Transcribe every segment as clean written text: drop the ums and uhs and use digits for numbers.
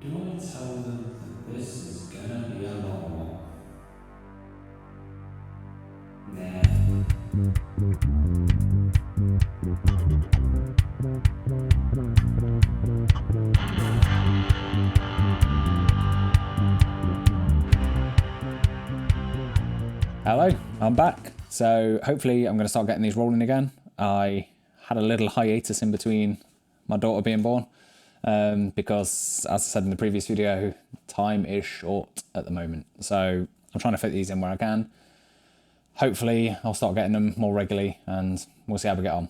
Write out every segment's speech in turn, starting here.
Do I tell them that this is gonna be a long one? Nah. Hello, I'm back. So hopefully I'm going to start getting these rolling again. I had a little hiatus in between my daughter being born because, as I said in the previous video, time is short at the moment. So I'm trying to fit these in where I can. Hopefully I'll start getting them more regularly and we'll see how we get on.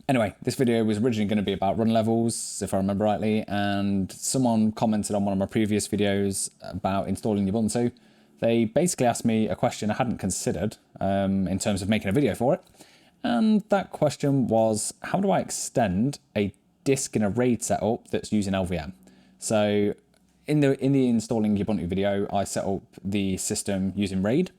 Anyway, this video was originally going to be about run levels, if I remember rightly, and someone commented on one of my previous videos about installing Ubuntu. They basically asked me a question I hadn't considered in terms of making a video for it. And that question was, how do I extend a disk in a RAID setup that's using LVM? So in the installing Ubuntu video, I set up the system using RAID,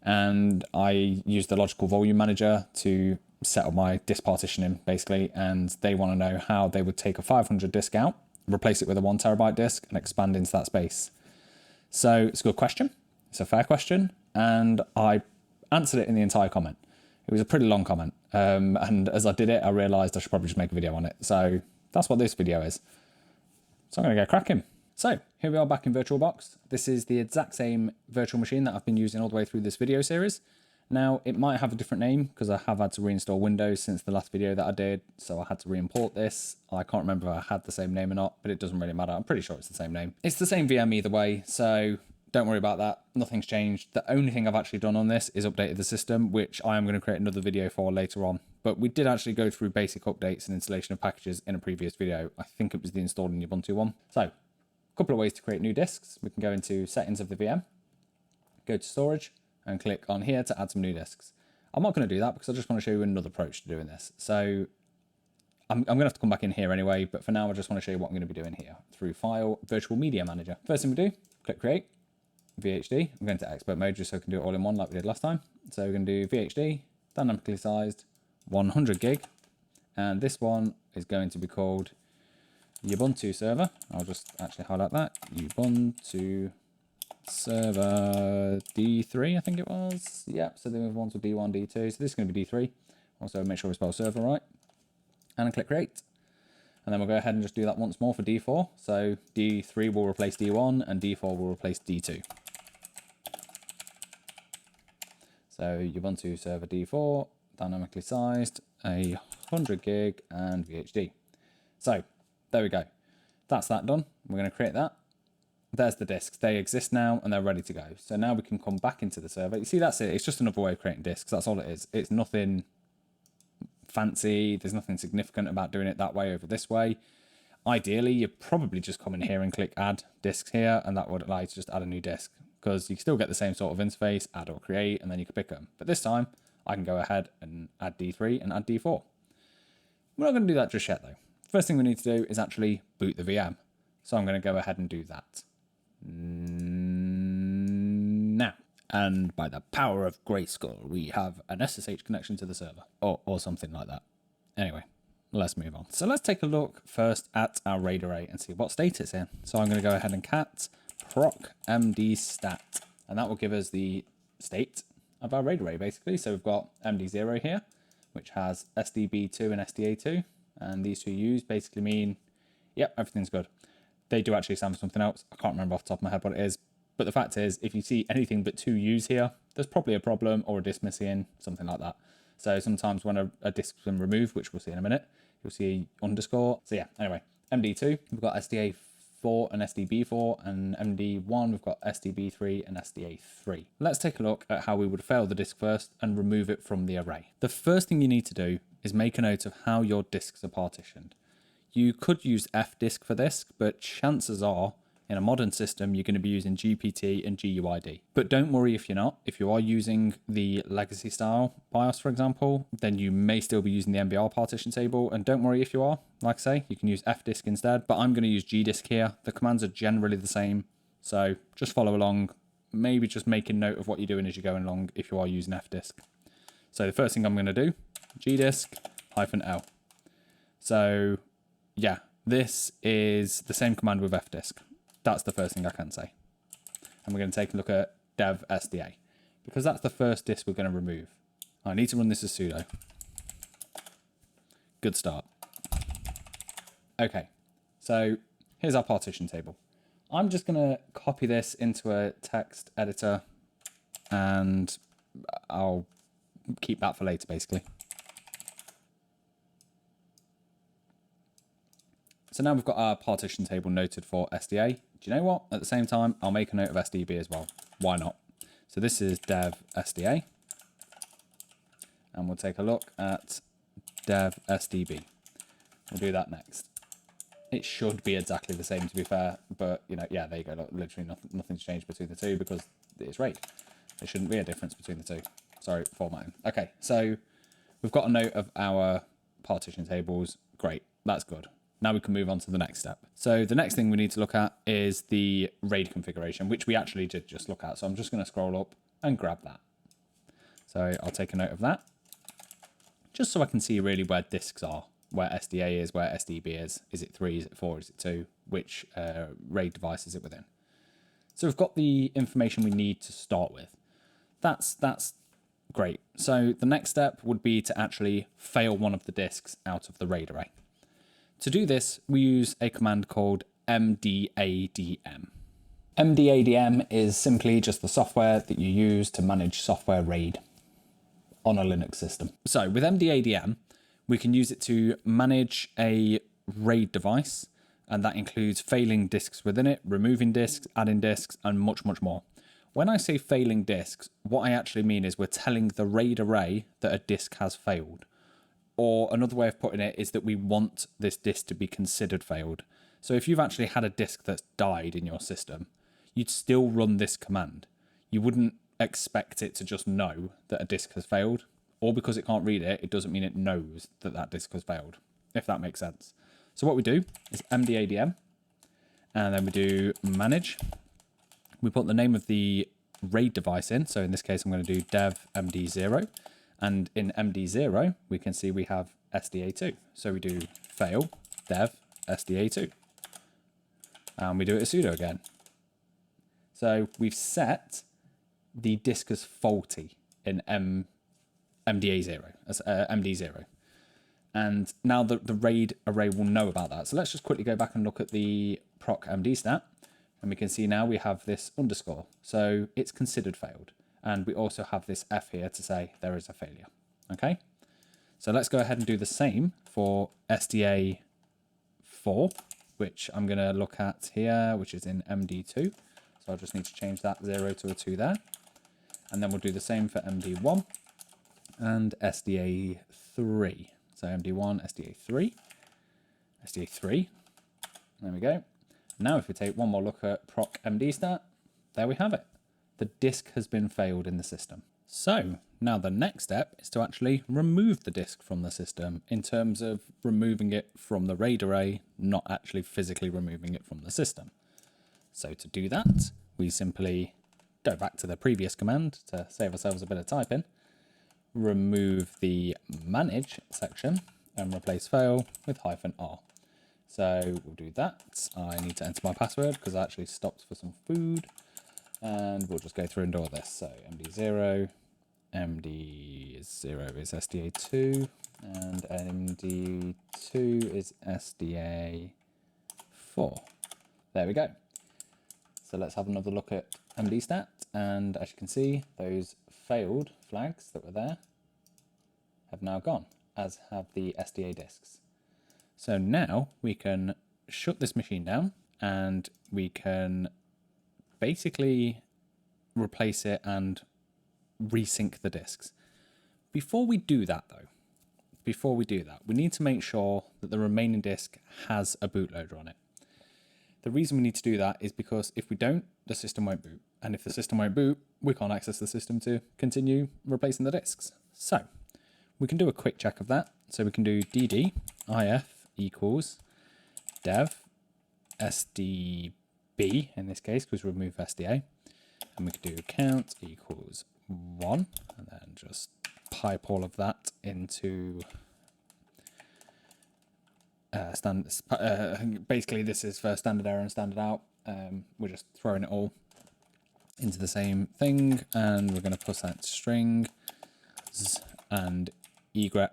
and I used the logical volume manager to set up my disk partitioning basically. And they want to know how they would take a 500 disk out, replace it with a 1 terabyte disk and expand into that space. So it's a good question. It's a fair question, and I answered it in the entire comment. It was a pretty long comment, and as I did it, I realised I should probably just make a video on it. So that's what this video is. So I'm going to get cracking. So here we are back in VirtualBox. This is the exact same virtual machine that I've been using all the way through this video series. Now, it might have a different name because I have had to reinstall Windows since the last video that I did, so I had to re-import this. I can't remember if I had the same name or not, but it doesn't really matter. I'm pretty sure it's the same name. It's the same VM either way, so don't worry about that. Nothing's changed. The only thing I've actually done on this is updated the system, which I am going to create another video for later on. But we did actually go through basic updates and installation of packages in a previous video. I think it was the installing Ubuntu one. So, a couple of ways to create new disks. We can go into settings of the VM, go to storage, and click on here to add some new disks. I'm not going to do that because I just want to show you another approach to doing this. So, I'm going to have to come back in here anyway, but for now I just want to show you what I'm going to be doing here through File, Virtual Media Manager. First thing we do, click Create. VHD. I'm going to expert mode just so I can do it all in one like we did last time. So we're going to do VHD, dynamically sized, 100 gig. And this one is going to be called Ubuntu Server. I'll just actually highlight that. Ubuntu Server D3, I think it was. Yep, so then we want to D1, D2. So this is going to be D3. Also make sure we spell server right. And click Create. And then we'll go ahead and just do that once more for D4. So D3 will replace D1 and D4 will replace D2. So Ubuntu Server D4, dynamically sized, 100 gig and VHD. So there we go. That's that done. We're going to create that. There's the disks. They exist now and they're ready to go. So now we can come back into the server. You see, that's it. It's just another way of creating disks. That's all it is. It's nothing fancy. There's nothing significant about doing it that way over this way. Ideally, you probably just come in here and click add disks here, and that would allow you to just add a new disk, because you can still get the same sort of interface, add or create, and then you can pick them. But this time, I can go ahead and add D3 and add D4. We're not going to do that just yet, though. First thing we need to do is actually boot the VM. So I'm going to go ahead and do that now. And by the power of Grayskull, we have an SSH connection to the server, or something like that. Anyway, let's move on. So let's take a look first at our RAID array and see what state it's in. So I'm going to go ahead and cat proc mdstat, and that will give us the state of our RAID array basically. So we've got md0 here, which has sdb2 and sda2, and these two U's basically mean, yep, everything's good. They do actually stand for something else. I can't remember off the top of my head what it is. But the fact is, if you see anything but two U's here, there's probably a problem or a disk missing, something like that. So sometimes when a disk's been removed, which we'll see in a minute, you'll see underscore. So yeah, anyway, MD2, we've got SDA4 and SDB4, and MD1, we've got SDB3 and SDA3. Let's take a look at how we would fail the disk first and remove it from the array. The first thing you need to do is make a note of how your disks are partitioned. You could use fdisk for this, but chances are, in a modern system, you're going to be using GPT and GUID. But don't worry if you're not. If you are using the legacy style BIOS, for example, then you may still be using the MBR partition table. And don't worry if you are. Like I say, you can use fdisk instead, but I'm going to use gdisk here. The commands are generally the same. So just follow along. Maybe just make a note of what you're doing as you're going along if you are using fdisk. So the first thing I'm going to do, gdisk-l. So yeah, this is the same command with fdisk. That's the first thing I can say. And we're going to take a look at dev SDA, because that's the first disk we're going to remove. I need to run this as sudo. Good start. Okay, so here's our partition table. I'm just going to copy this into a text editor, and I'll keep that for later, basically. So now we've got our partition table noted for SDA. Do you know what? At the same time, I'll make a note of SDB as well. Why not? So this is dev SDA. And we'll take a look at dev SDB. We'll do that next. It should be exactly the same, to be fair. But, you know, yeah, there you go. Look, literally nothing's changed between the two because it's RAID. There shouldn't be a difference between the two. Sorry, formatting. Okay, so we've got a note of our partition tables. Great, that's good. Now we can move on to the next step. So the next thing we need to look at is the RAID configuration, which we actually did just look at. So I'm just going to scroll up and grab that. So I'll take a note of that, just so I can see really where disks are, where SDA is, where SDB is. Is it 3, is it 4, is it 2? Which RAID device is it within? So we've got the information we need to start with. That's great. So the next step would be to actually fail one of the disks out of the RAID array. To do this, we use a command called MDADM. MDADM is simply just the software that you use to manage software RAID on a Linux system. So with MDADM, we can use it to manage a RAID device, and that includes failing disks within it, removing disks, adding disks, and much, much more. When I say failing disks, what I actually mean is we're telling the RAID array that a disk has failed. Or another way of putting it is that we want this disk to be considered failed. So if you've actually had a disk that's died in your system, you'd still run this command. You wouldn't expect it to just know that a disk has failed, or because it can't read it, it doesn't mean it knows that that disk has failed, if that makes sense. So what we do is MDADM, and then we do manage. We put the name of the RAID device in. So in this case, I'm going to do dev MD0. And in MD0, we can see we have SDA2. So we do fail dev SDA2. And we do it as sudo again. So we've set the disk as faulty in MD0. And now the RAID array will know about that. So let's just quickly go back and look at the proc MDstat. And we can see now we have this underscore. So it's considered failed. And we also have this F here to say there is a failure. Okay, so let's go ahead and do the same for SDA4, which I'm going to look at here, which is in MD2. So I just need to change that 0 to a 2 there. And then we'll do the same for MD1 and SDA3. So MD1, SDA3, SDA3. There we go. Now if we take one more look at proc MDstat, there we have it. The disk has been failed in the system. So now the next step is to actually remove the disk from the system in terms of removing it from the RAID array, not actually physically removing it from the system. So to do that, we simply go back to the previous command to save ourselves a bit of typing, remove the manage section and replace fail with -r. So we'll do that. I need to enter my password because I actually stopped for some food. And we'll just go through and do all this. So MD0 is SDA2, and MD2 is SDA4. There we go. So let's have another look at MDstat. And as you can see, those failed flags that were there have now gone, as have the SDA disks. So now we can shut this machine down and we can basically replace it and resync the disks. Before we do that though, we need to make sure that the remaining disk has a bootloader on it. The reason we need to do that is because if we don't, the system won't boot. And if the system won't boot, we can't access the system to continue replacing the disks. So we can do a quick check of that. So we can do dd if equals dev sdb in this case, because we remove SDA, and we can do count equals 1, and then just pipe all of that into basically this is for standard error and standard out. we're just throwing it all into the same thing, and we're going to push that string and egrep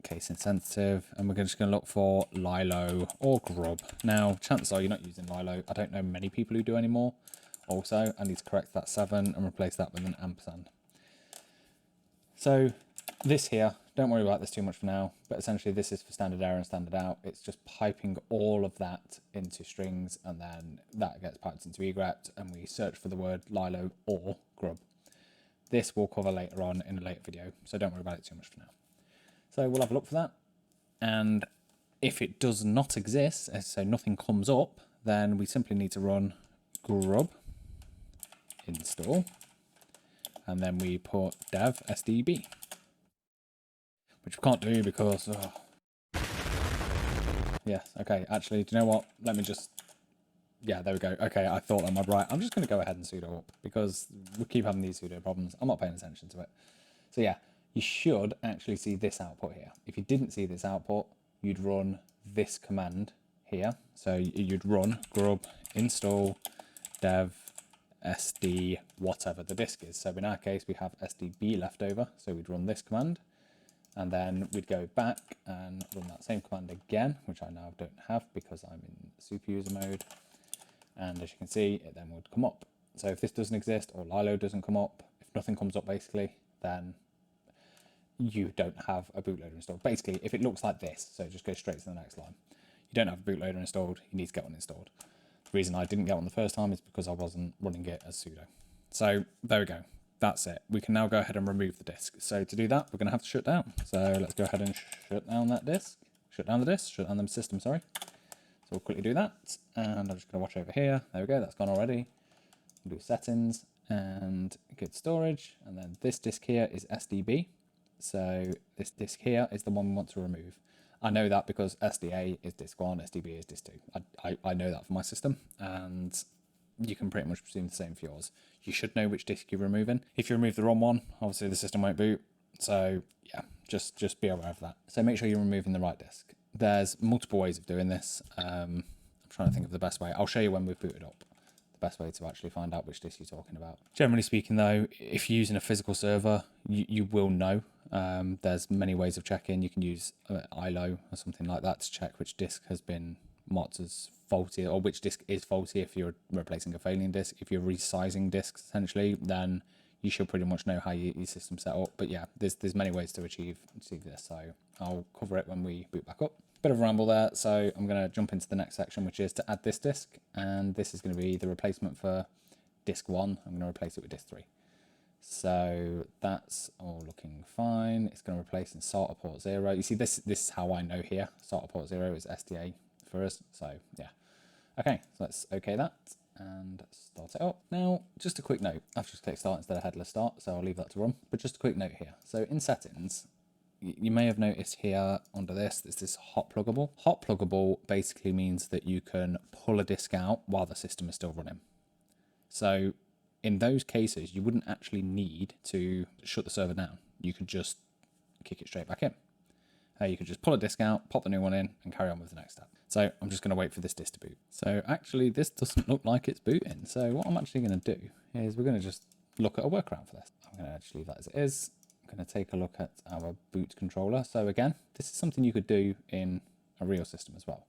case insensitive, and we're just going to look for lilo or grub. Now, chances are you're not using lilo. I don't know many people who do anymore. Also, I need to correct that 7 and replace that with an ampersand. So this here, don't worry about this too much for now, but essentially this is for standard error and standard out. It's just piping all of that into strings, and then that gets piped into egrep, and we search for the word lilo or grub. This we'll cover later on in a later video, so don't worry about it too much for now. So we'll have a look for that, and if it does not exist, so nothing comes up, then we simply need to run grub install, and then we put dev sdb, which we can't do because yes, okay, actually, do you know what, let me just, yeah, there we go. Okay, I thought that might be right. I'm just going to go ahead and sudo up because we keep having these sudo problems. I'm not paying attention to it. So yeah, you should actually see this output here. If you didn't see this output, you'd run this command here. So you'd run grub install dev sd whatever the disk is. So in our case, we have sdb left over. So we'd run this command, and then we'd go back and run that same command again, which I now don't have because I'm in super user mode. And as you can see, it then would come up. So if this doesn't exist, or lilo doesn't come up, if nothing comes up basically, then you don't have a bootloader installed. Basically, if it looks like this, so just go straight to the next line, you don't have a bootloader installed, you need to get one installed. The reason I didn't get one the first time is because I wasn't running it as sudo. So there we go, that's it. We can now go ahead and remove the disk. So to do that, we're going to have to shut down. So let's go ahead and shut down that disk, shut down the system, sorry. So we'll quickly do that, and I'm just going to watch over here. There we go, that's gone already. We'll do settings and git storage, and then this disk here is SDB. So this disk here is the one we want to remove. I know that because SDA is disk 1, SDB is disk 2. I know that for my system, and you can pretty much presume the same for yours. You should know which disk you're removing. If you remove the wrong one, obviously the system won't boot. So yeah, just be aware of that. So make sure you're removing the right disk. There's multiple ways of doing this. I'm trying to think of the best way. I'll show you when we've booted up. The best way to actually find out which disk you're talking about. Generally speaking though, if you're using a physical server, you will know. There's many ways of checking. You can use ILO or something like that to check which disk has been marked as faulty, or which disk is faulty if you're replacing a failing disk. If you're resizing disks essentially, then you should pretty much know how your system's set up. But yeah, there's many ways to achieve this, so I'll cover it when we boot back up. Bit of a ramble there, so I'm going to jump into the next section, which is to add this disk, and this is going to be the replacement for disk 1. I'm going to replace it with disk 3. So that's all looking fine. It's going to replace in SATA port 0. You see, this is how I know here. SATA port 0 is SDA for us, so yeah. Okay, so let's OK that and start it up. Now, just a quick note. I've just clicked start instead of headless start, so I'll leave that to run. But just a quick note here. So in settings, you may have noticed here under this, there's this hot pluggable. Hot pluggable basically means that you can pull a disk out while the system is still running. So in those cases, you wouldn't actually need to shut the server down. You could just kick it straight back in. You could just pull a disk out, pop the new one in, and carry on with the next step. So I'm just going to wait for this disk to boot. So actually, this doesn't look like it's booting. So what I'm actually going to do is we're going to just look at a workaround for this. I'm going to actually leave that as it is. I'm going to take a look at our boot controller. So again, this is something you could do in a real system as well.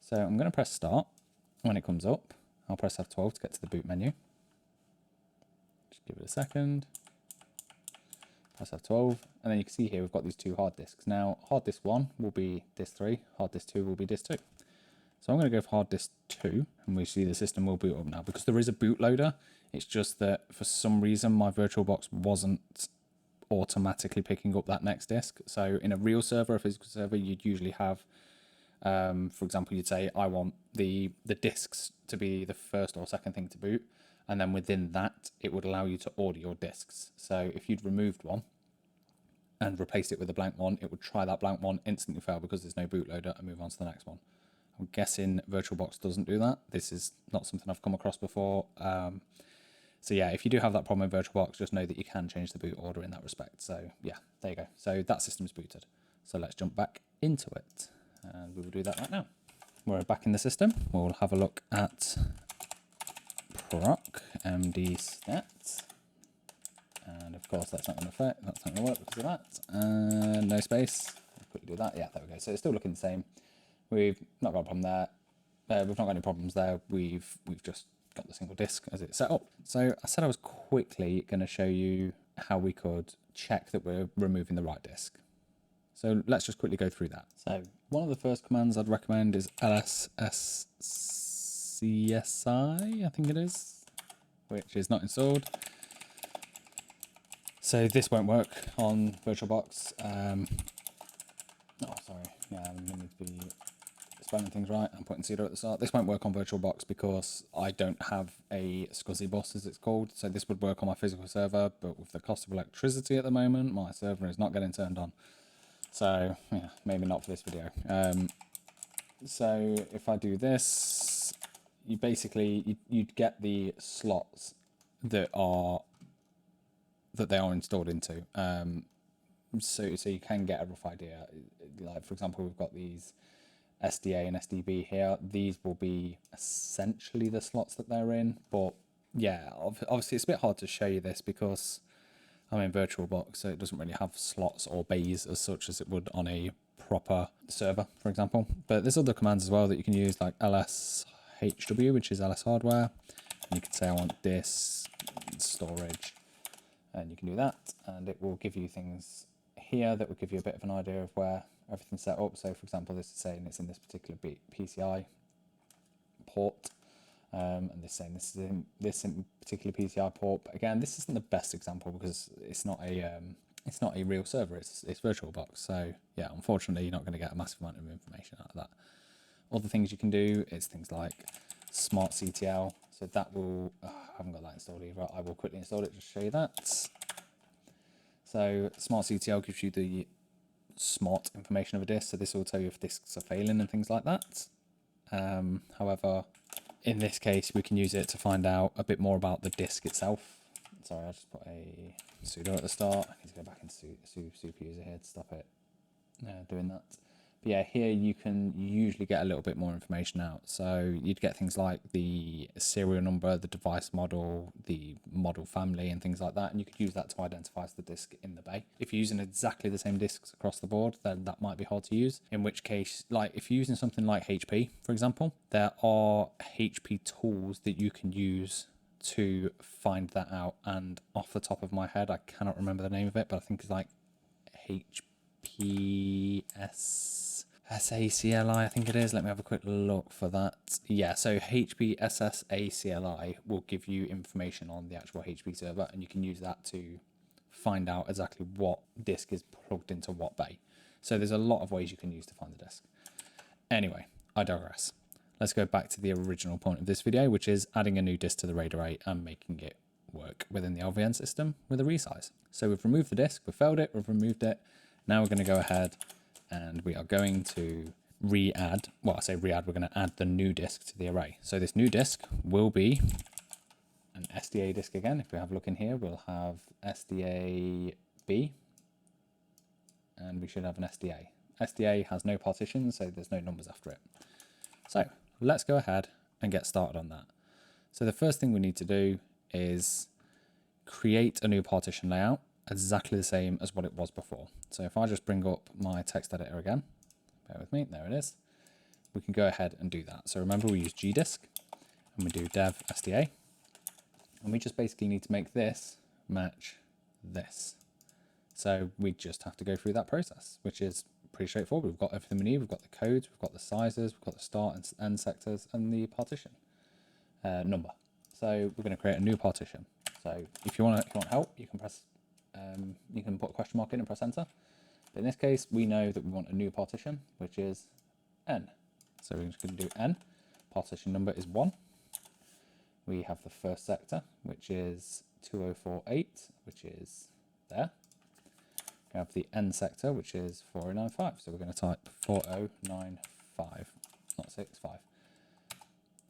So I'm going to press start. When it comes up, I'll press F12 to get to the boot menu. Just give it a second. Press F12, and then you can see here we've got these two hard disks. Now, hard disk 1 will be disk 3, hard disk 2 will be disk 2. So I'm going to go for hard disk 2, and we see the system will boot up now. Because there is a bootloader, it's just that for some reason my VirtualBox wasn't automatically picking up that next disk. So in a real server, a physical server, you'd usually have, for example, you'd say, I want the disks to be the first or second thing to boot. And then within that, it would allow you to order your disks. So if you'd removed one and replaced it with a blank one, it would try that blank one, instantly fail because there's no bootloader, and move on to the next one. I'm guessing VirtualBox doesn't do that. This is not something I've come across before. So yeah, if you do have that problem with VirtualBox, just know that you can change the boot order in that respect. So yeah, there you go. So that system's booted. So let's jump back into it, and we will do that right now. we're back in the system. We'll have a look at proc mdstat. And of course, that's not going to fit. That's not going to work because of that. And no space. We'll quickly do that. Yeah, there we go. So it's still looking the same. We've not got a problem there. We've not got any problems there. We've just got the single disk as it's set up. So I said I was quickly going to show you how we could check that we're removing the right disk. So let's just quickly go through that. So one of the first commands I'd recommend is lsscsi, I think it is, which is not installed. So this won't work on VirtualBox. Oh, sorry. Yeah, I need to be spelling things right. I'm putting sudo at the start. This won't work on VirtualBox because I don't have a SCSI bus, as it's called. So this would work on my physical server, but with the cost of electricity at the moment, my server is not getting turned on. So yeah, maybe not for this video. So if I do this, you basically you'd get the slots that they are installed into. So you can get a rough idea. Like for example, we've got these SDA and SDB here. These will be essentially the slots that they're in. But yeah, obviously it's a bit hard to show you this because I'm in VirtualBox, so it doesn't really have slots or bays as such as it would on a proper server, for example. But there's other commands as well that you can use, like lshw, which is ls hardware. And you can say I want this storage, and you can do that, and it will give you things here that will give you a bit of an idea of where everything's set up. So for example, this is saying it's in this particular PCI port, and this is saying this is in this particular PCI port. But again, this isn't the best example because it's not a real server, it's VirtualBox. So yeah, unfortunately you're not going to get a massive amount of information out of that. Other things you can do is things like smart CTL. So that will, I haven't got that installed either. I will quickly install it just to show you that. So smart CTL gives you the smart information of a disk. So this will tell you if disks are failing and things like that. However, in this case, we can use it to find out a bit more about the disk itself. Sorry, I just put a sudo at the start. I need to go back into super user here to stop it doing that. But yeah, here you can usually get a little bit more information out. So you'd get things like the serial number, the device model, the model family, and things like that. And you could use that to identify the disk in the bay. If you're using exactly the same disks across the board, then that might be hard to use. In which case, like if you're using something like HP, for example, there are HP tools that you can use to find that out. And off the top of my head, I cannot remember the name of it, but I think it's like HPSSACLI, I think it is. Let me have a quick look for that. Yeah, so HPSSACLI will give you information on the actual HP server, and you can use that to find out exactly what disk is plugged into what bay. So there's a lot of ways you can use to find the disk. Anyway, I digress. Let's go back to the original point of this video, which is adding a new disk to the RAID array and making it work within the LVN system with a resize. So we've removed the disk, we've failed it, we've removed it. Now we're going to go ahead and we are going to re-add, well, I say re-add, we're going to add the new disk to the array. So this new disk will be an SDA disk again. If we have a look in here, we'll have SDA B, and we should have an SDA. SDA has no partition, so there's no numbers after it. So let's go ahead and get started on that. So the first thing we need to do is create a new partition layout, exactly the same as what it was before. So if I just bring up my text editor again, bear with me, there it is. We can go ahead and do that. So remember, we use gdisk and we do dev SDA, and we just basically need to make this match this. So we just have to go through that process, which is pretty straightforward. We've got everything we need. We've got the codes, we've got the sizes, we've got the start and end sectors, and the partition number. So we're going to create a new partition. So if you want help, you can press, you can put a question mark in and press enter. But in this case, we know that we want a new partition, which is n. So we're just going to do n. Partition number is 1. We have the first sector, which is 2048, which is there. We have the end sector, which is 4095. So we're going to type 4095, not 65.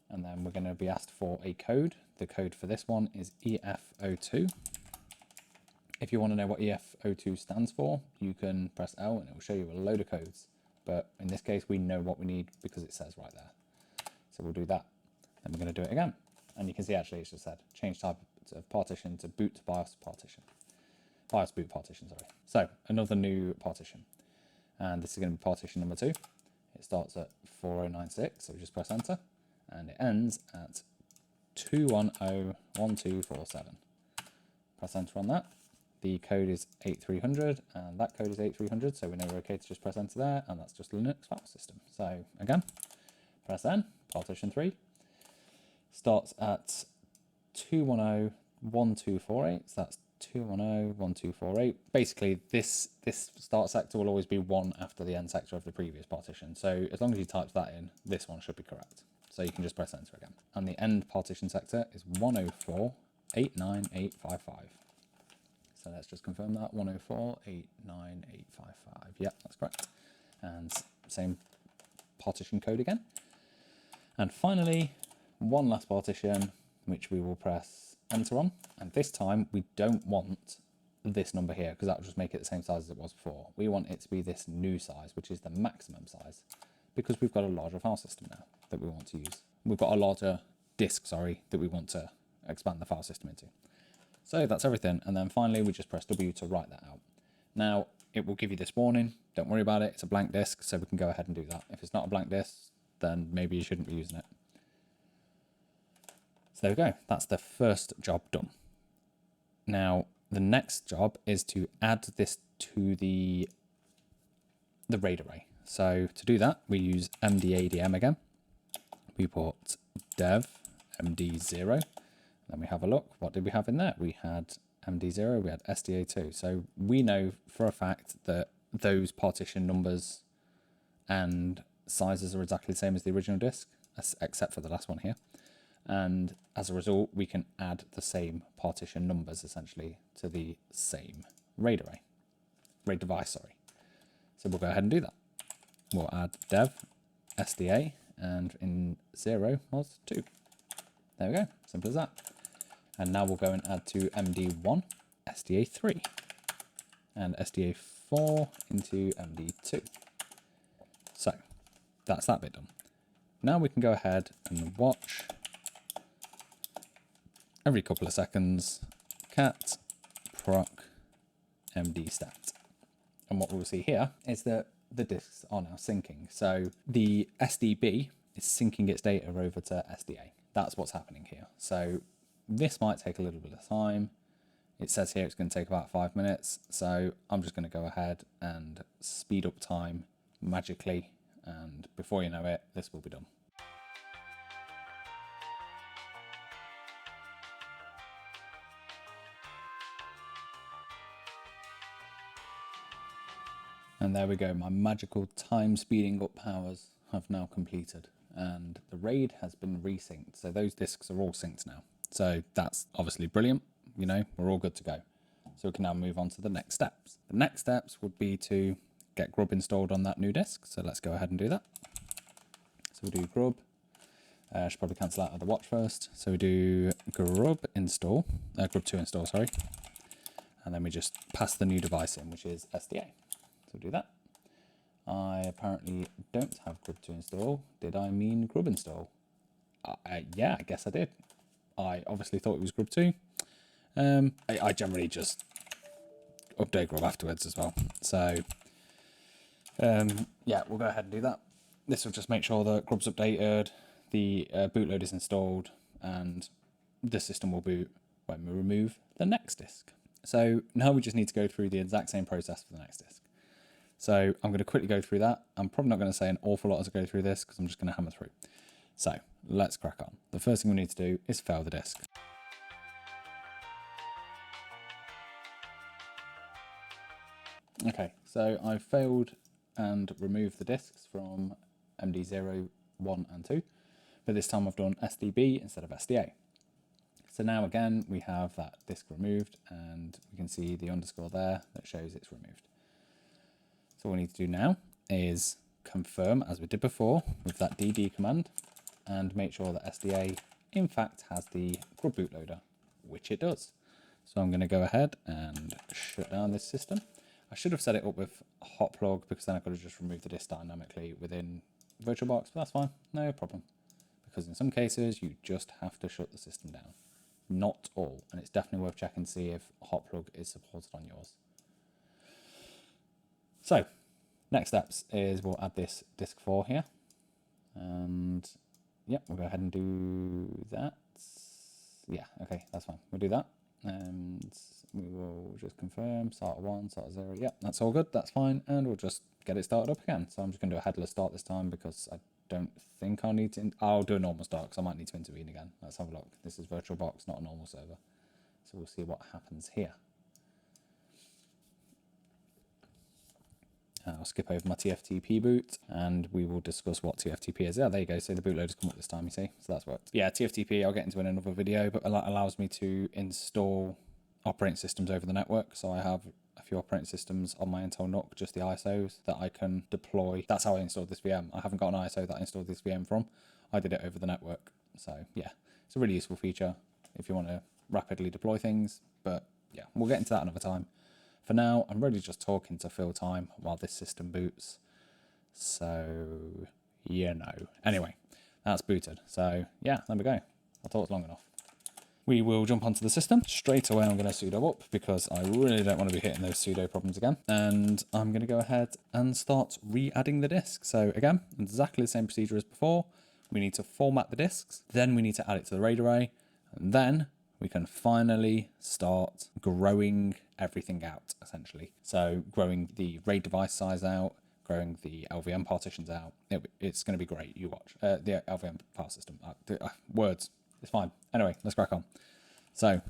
And then we're going to be asked for a code. The code for this one is EF02. If you want to know what EF02 stands for, you can press L and it will show you a load of codes. but in this case we know what we need because it says right there. So we'll do that. Then we're going to do it again. And you can see actually it's just said change type of partition to boot to BIOS partition. BIOS boot partition, sorry. So another new partition. And this is going to be partition number 2. It starts at 4096, so we just press enter. And it ends at 2101247. Press enter on that. The code is 8300 and that code is 8300, so we know we're okay to just press enter there, and that's just Linux file system. So again, press N, partition 3, starts at 2101248, so that's 2101248. Basically, this start sector will always be 1 after the end sector of the previous partition, so as long as you type that in, this one should be correct. So you can just press enter again. And the end partition sector is 104.89855. So let's just confirm that, 104.89855. Yep, that's correct. And same partition code again. And finally, one last partition, which we will press enter on. And this time we don't want this number here because that will just make it the same size as it was before. We want it to be this new size, which is the maximum size, because we've got a larger file system now that we want to use. We've got a larger disk, sorry, that we want to expand the file system into. So that's everything. And then finally, we just press W to write that out. Now, it will give you this warning. Don't worry about it. It's a blank disk, so we can go ahead and do that. If it's not a blank disk, then maybe you shouldn't be using it. So there we go. That's the first job done. Now, the next job is to add this to the RAID array. So to do that, we use MDADM again. We put dev MD0. Then we have a look. What did we have in there? We had MD0, we had SDA2. So we know for a fact that those partition numbers and sizes are exactly the same as the original disk, except for the last one here. And as a result, we can add the same partition numbers essentially to the same RAID array, RAID device, sorry. So we'll go ahead and do that. We'll add dev SDA, and in 0 was 2. There we go, simple as that. And now we'll go and add to MD1, SDA3, and SDA4 into MD2. So that's that bit done. Now we can go ahead and watch every couple of seconds cat proc MDStat. And what we'll see here is that the disks are now syncing. So the SDB is syncing its data over to SDA. That's what's happening here. So this might take a little bit of time. It says here it's going to take about 5 minutes. So I'm just going to go ahead and speed up time magically. And before you know it, this will be done. And there we go, my magical time speeding up powers have now completed, and the RAID has been resynced. So those disks are all synced now. So that's obviously brilliant. You know, we're all good to go. So we can now move on to the next steps. The next steps would be to get GRUB installed on that new disk. So let's go ahead and do that. So we'll do GRUB. I should probably cancel out of the watch first. So we do GRUB install, GRUB2 install, sorry. And then we just pass the new device in, which is SDA. So we'll do that. I apparently don't have GRUB2 install. Did I mean GRUB install? Yeah, I guess I did. I obviously thought it was GRUB2. I generally just update GRUB afterwards as well. So yeah, we'll go ahead and do that. This will just make sure that GRUB's updated, the bootloader is installed, and the system will boot when we remove the next disk. So now we just need to go through the exact same process for the next disk. So I'm going to quickly go through that. I'm probably not going to say an awful lot as I go through this because I'm just going to hammer through. So let's crack on. The first thing we need to do is fail the disk. Okay, so I've failed and removed the disks from MD0, 1 and 2, but this time I've done SDB instead of SDA. So now again, we have that disk removed and we can see the underscore there that shows it's removed. So what we need to do now is confirm, as we did before, with that DD command and make sure that SDA in fact has the GRUB bootloader, which it does. So I'm going to go ahead and shut down this system. I should have set it up with hot plug because then I could have just removed the disk dynamically within VirtualBox, but that's fine, no problem. Because in some cases, you just have to shut the system down. Not all, and it's definitely worth checking to see if hot plug is supported on yours. So, next steps is we'll add this disk 4 here. And yeah, we'll go ahead and do that. Yeah, okay, that's fine. We'll do that. And we will just confirm start 1, start 0. Yeah, that's all good. That's fine. And we'll just get it started up again. So I'm just going to do a headless start this time because I don't think I'll need to. I'll do a normal start because I might need to intervene again. Let's have a look. This is VirtualBox, not a normal server. So we'll see what happens here. I'll skip over my TFTP boot and we will discuss what TFTP is. Yeah, there you go. So the bootloader's come up this time, you see. So that's worked. Yeah, TFTP I'll get into in another video, but allows me to install operating systems over the network. So I have a few operating systems on my Intel NUC, just the ISOs that I can deploy. That's how I installed this VM. I haven't got an ISO that I installed this VM from. I did it over the network. So yeah, it's a really useful feature if you want to rapidly deploy things. But yeah, we'll get into that another time. For now, I'm really just talking to fill time while this system boots. So, you know. Anyway, that's booted. So, yeah, there we go. I thought it was long enough. We will jump onto the system. Straight away, I'm going to sudo up because I really don't want to be hitting those sudo problems again. And I'm going to go ahead and start re-adding the disk. So, again, exactly the same procedure as before. We need to format the disks. Then we need to add it to the RAID array. And then we can finally start growing everything out, essentially. So growing the RAID device size out, growing the LVM partitions out. It's going to be great. You watch. The LVM file system. Words. It's fine. Anyway, let's crack on. So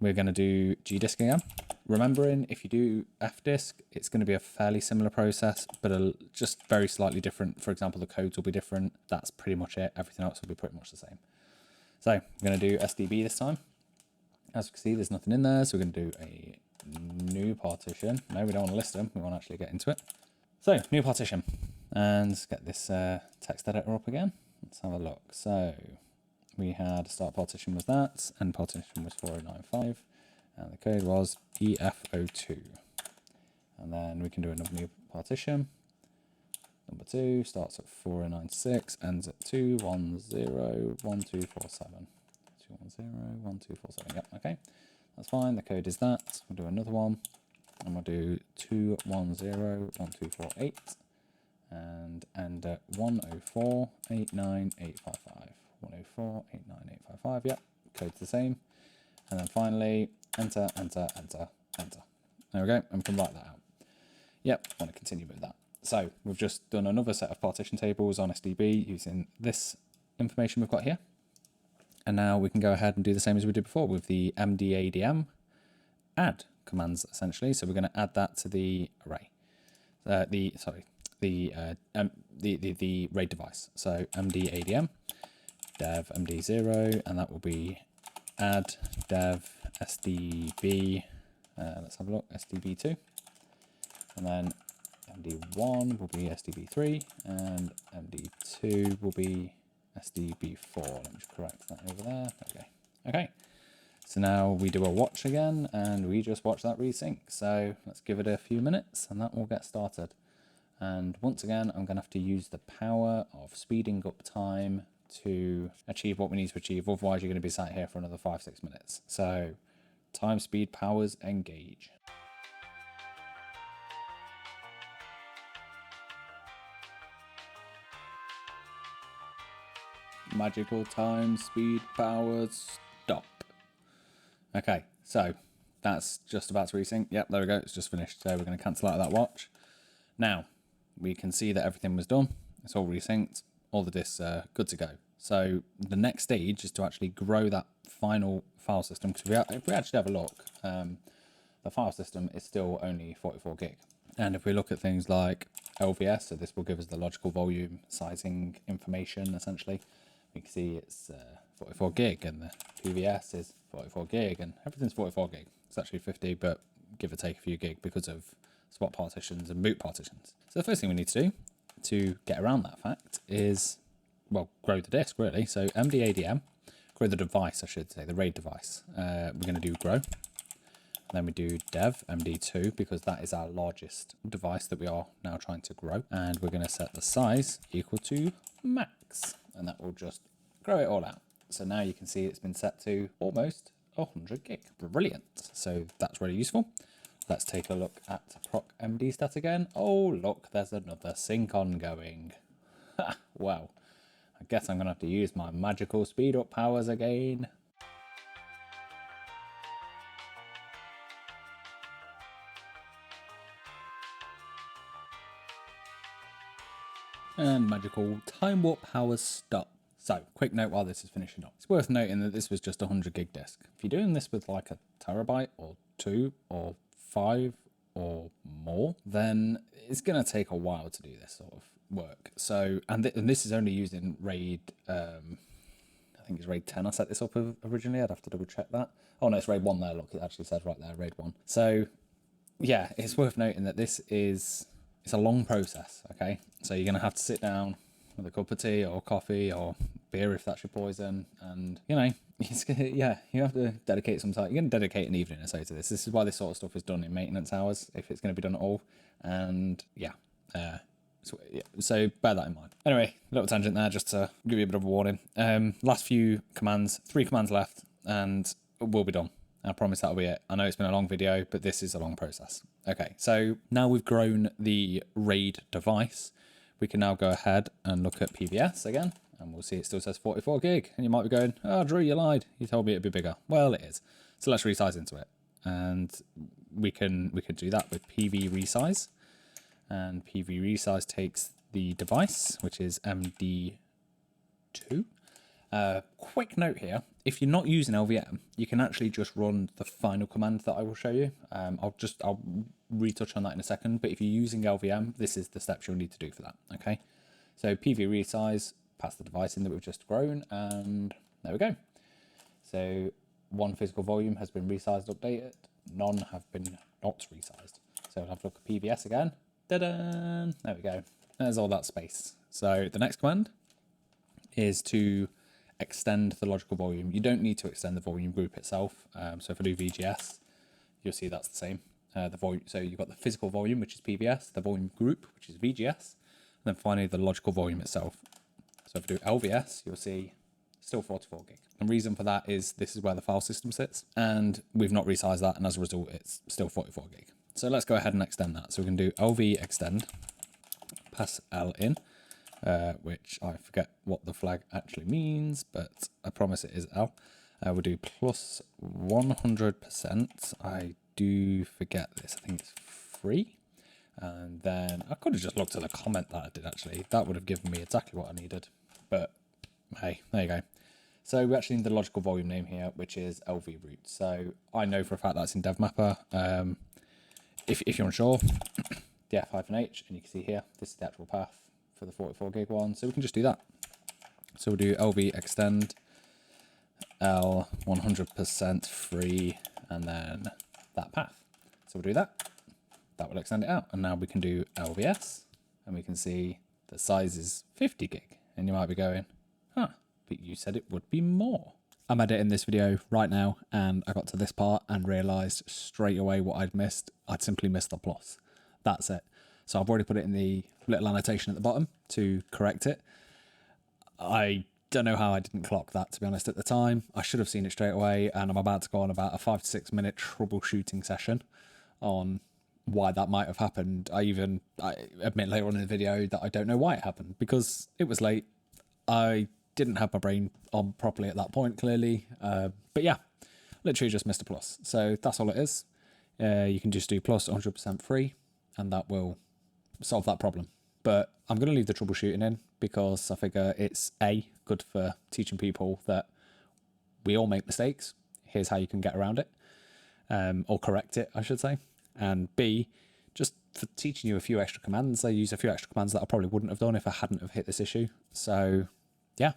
we're going to do gdisk again. Remembering, if you do fdisk, it's going to be a fairly similar process, but just very slightly different. For example, the codes will be different. That's pretty much it. Everything else will be pretty much the same. So we're going to do SDB this time. As you can see, there's nothing in there, so we're going to do a new partition. No, we don't want to list them. We want to actually get into it. So, new partition. And let's get this text editor up again. Let's have a look. So, we had start partition was that, end partition was 4095, and the code was EF02. And then we can do another new partition. Number 2 starts at 4096, ends at 2101247. 2101247. Yep, okay, that's fine. The code is that. We'll do another one, and we'll do 2101248, and end at 104.89855. 104.89855. Yep, code's the same. And then finally, enter, enter, enter, enter. There we go, and we can write that out. Yep, I want to continue with that. So we've just done another set of partition tables on SDB using this information we've got here. And now we can go ahead and do the same as we did before with the MDADM add commands, essentially. So we're going to add that to the array, the RAID device. So MDADM dev MD0, and that will be add dev SDB. Let's have a look, SDB2, and then MD1 will be SDB3, and MD2 will be SDB4. Let me just correct that over there. Okay. Okay. So now we do a watch again, and we just watch that resync. So let's give it a few minutes, and that will get started. And once again, I'm going to have to use the power of speeding up time to achieve what we need to achieve. Otherwise, you're going to be sat here for another 5-6 minutes. So time, speed, powers, engage. Magical time, speed, powers, stop. Okay, so that's just about to resync. Yep, there we go. It's just finished. So we're going to cancel out of that watch. Now, we can see that everything was done. It's all resynced. All the disks are good to go. So the next stage is to actually grow that final file system. Because if we actually have a look, the file system is still only 44 gig. And if we look at things like LVS, so this will give us the logical volume sizing information, essentially. We can see it's 44 gig, and the PVS is 44 gig, and everything's 44 gig. It's actually 50, but give or take a few gig because of swap partitions and boot partitions. So the first thing we need to do to get around that fact is, well, grow the disk, really. So MDADM, grow the device, I should say, the RAID device. We're going to do grow. Then we do dev MD2 because that is our largest device that we are now trying to grow. And we're going to set the size equal to max, and that will just grow it all out. So now you can see it's been set to almost 100 gig. Brilliant. So that's really useful. Let's take a look at proc MD stat again. Oh, look, there's another sync ongoing. Wow. I guess I'm going to have to use my magical speed up powers again. And magical time warp powers stop. So, quick note while this is finishing up. It's worth noting that this was just a 100 gig disk. If you're doing this with like a terabyte or 2 or 5 or more, then it's going to take a while to do this sort of work. So, and this is only using RAID, I think it's RAID 10 I set this up originally. I'd have to double check that. Oh no, it's RAID 1 there. Look, it actually says right there, RAID 1. So, yeah, it's worth noting that it's a long process, okay? So you're going to have to sit down with a cup of tea or coffee or beer if that's your poison, and you know, yeah, you have to dedicate some time. You're going to dedicate an evening or so to this. This is why this sort of stuff is done in maintenance hours, if it's going to be done at all. And yeah, so bear that in mind. Anyway, little tangent there just to give you a bit of a warning. Last few commands, 3 commands left, and we'll be done. I promise that'll be it. I know it's been a long video, but this is a long process. Okay, so now we've grown the RAID device, we can now go ahead and look at PVS again, and we'll see it still says 44 gig. And you might be going, oh, Drew, you lied. You told me it'd be bigger. Well, it is. So let's resize into it. And we can do that with PV resize. And PV resize takes the device, which is MD2. Quick note here, if you're not using LVM, you can actually just run the final command that I will show you. I'll retouch on that in a second, but if you're using LVM, this is the steps you'll need to do for that, okay? So PV resize, pass the device in that we've just grown, and there we go. So 1 physical volume has been resized, updated, none have been not resized. So we'll have a look at PVS again. Ta-da! There we go. There's all that space. So the next command is to extend the logical volume. You don't need to extend the volume group itself. So if I do VGS, you'll see that's the same. The volume. So you've got the physical volume, which is PVS, the volume group, which is VGS, and then finally the logical volume itself. So if I do LVS, you'll see still 44 gig. The reason for that is this is where the file system sits, and we've not resized that, and as a result, it's still 44 gig. So let's go ahead and extend that. So we can do LV extend, pass L in, which I forget what the flag actually means, but I promise it is L. We'll do plus 100%. I do forget this. I think it's free. And then I could have just looked at the comment that I did actually. That would have given me exactly what I needed. But hey, there you go. So we actually need the logical volume name here, which is LV root. So I know for a fact that's in DevMapper. If you're unsure, df-h, and you can see here, this is the actual path for the 44 gig one. So we can just do that. So we'll do LV extend L 100% free, and then that path. So we'll do that. That will extend it out. And now we can do LVS, and we can see the size is 50 gig. And you might be going, huh, but you said it would be more. I'm editing this video right now, and I got to this part and realized straight away what I'd missed. I'd simply missed the plus. That's it. So I've already put it in the little annotation at the bottom to correct it. I don't know how I didn't clock that, to be honest, at the time. I should have seen it straight away, and I'm about to go on about a 5 to 6 minute troubleshooting session on why that might have happened. I admit later on in the video that I don't know why it happened, because it was late. I didn't have my brain on properly at that point, clearly. But yeah, literally just missed a plus. So that's all it is. You can just do plus 100% free, and that will solve that problem. But I'm going to leave the troubleshooting in because I figure it's A, good for teaching people that we all make mistakes. Here's how you can get around it, or correct it, I should say. And B, just for teaching you a few extra commands. I use a few extra commands that I probably wouldn't have done if I hadn't have hit this issue. So yeah,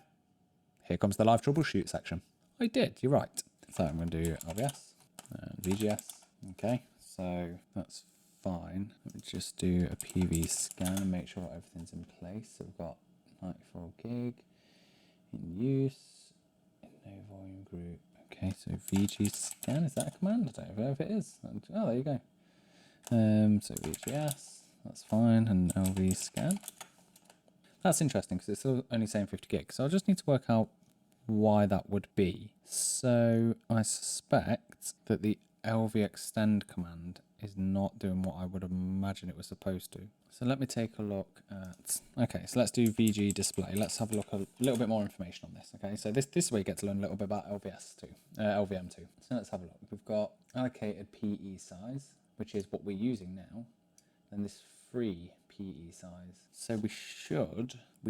here comes the live troubleshoot section. I did, you're right. So I'm going to do LVS and VGS. Okay, so that's fine. Let me just do a PV scan and make sure everything's in place. So we've got 94 gig in use, in no volume group. Okay, so VG scan, is that a command? I don't know if it is. Oh, there you go. So VGS, that's fine, and LV scan. That's interesting because it's still only saying 50 gigs. So I just need to work out why that would be. So I suspect that the LV extend command is not doing what I would imagine it was supposed to. So let me take a look at, okay, so let's do VG display. Let's have a look at a little bit more information on this. Okay, so this is where you get to learn a little bit about LVM2. So let's have a look. We've got allocated PE size, which is what we're using now, and this free PE size. So we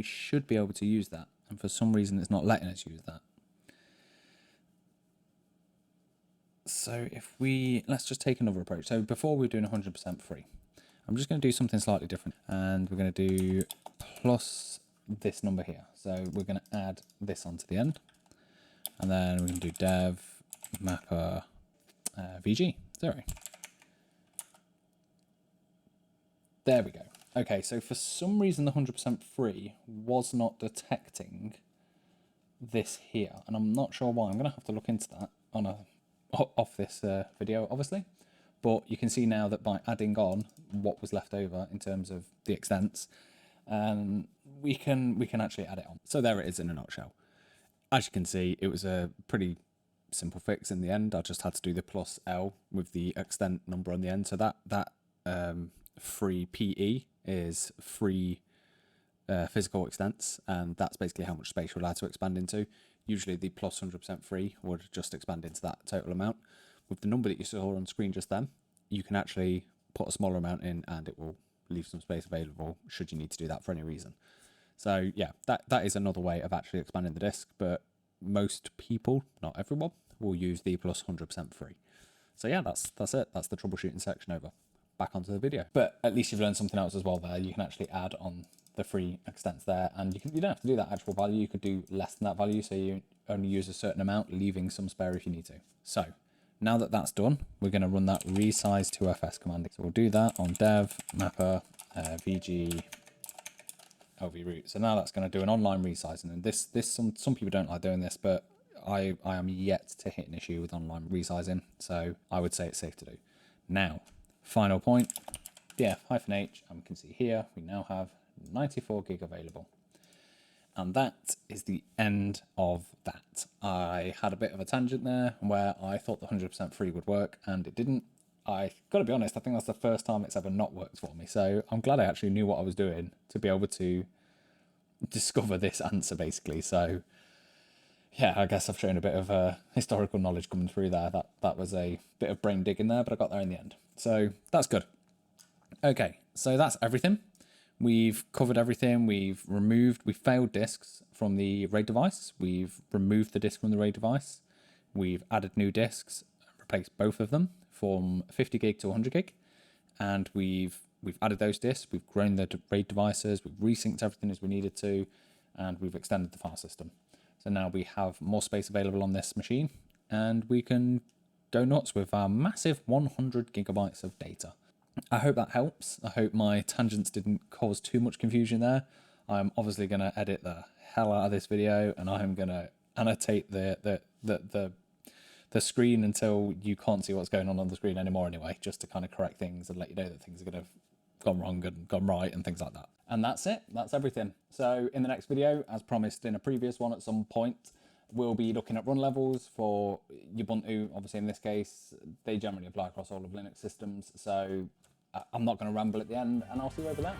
should be able to use that, and for some reason it's not letting us use that. So if let's just take another approach. So before we were doing 100% free, I'm just going to do something slightly different, and we're going to do plus this number here. So we're going to add this onto the end, and then we can do dev mapper VG 0. There we go. Okay, so for some reason the 100% free was not detecting this here, and I'm not sure why. I'm going to have to look into that off this video, obviously. But you can see now that by adding on what was left over in terms of the extents, we can actually add it on. So there it is in a nutshell. As you can see, it was a pretty simple fix in the end. I just had to do the plus L with the extent number on the end. So that free PE is free physical extents, and that's basically how much space you're allowed to expand into. Usually the plus 100% free would just expand into that total amount. With the number that you saw on screen just then, you can actually put a smaller amount in and it will leave some space available should you need to do that for any reason. So yeah, that is another way of actually expanding the disk, but most people, not everyone, will use the plus 100% free. So yeah, that's it. That's the troubleshooting section over. Back onto the video. But at least you've learned something else as well there. You can actually add on the free extents there, and you don't have to do that actual value. You could do less than that value, so you only use a certain amount, leaving some spare if you need to. So now that that's done, we're going to run that resize to FS command. So we'll do that on dev mapper VG LV root. So now that's going to do an online resizing, and this some people don't like doing this, but I am yet to hit an issue with online resizing, so I would say it's safe to do. Now, final point, df-h, and we can see here we now have 94 gig available. And that is the end of that. I had a bit of a tangent there where I thought the 100% free would work, and it didn't. I got to be honest, I think that's the first time it's ever not worked for me. So I'm glad I actually knew what I was doing to be able to discover this answer, basically. So yeah, I guess I've shown a bit of historical knowledge coming through there. That was a bit of brain digging there, but I got there in the end. So that's good. Okay, so that's everything. We've covered everything. We failed disks from the RAID device. We've removed the disk from the RAID device. We've added new disks, replaced both of them from 50 gig to 100 gig. And we've added those disks. We've grown the RAID devices. We've resynced everything as we needed to, and we've extended the file system. So now we have more space available on this machine, and we can go nuts with our massive 100 gigabytes of data. I hope that helps. I hope my tangents didn't cause too much confusion there. I'm obviously going to edit the hell out of this video, and I'm going to annotate the screen until you can't see what's going on the screen anymore anyway, just to kind of correct things and let you know that things are going to have gone wrong and gone right and things like that. And that's it. That's everything. So in the next video, as promised in a previous one at some point, we'll be looking at run levels for Ubuntu. Obviously, in this case, they generally apply across all of Linux systems. So I'm not going to ramble at the end, and I'll see you over there.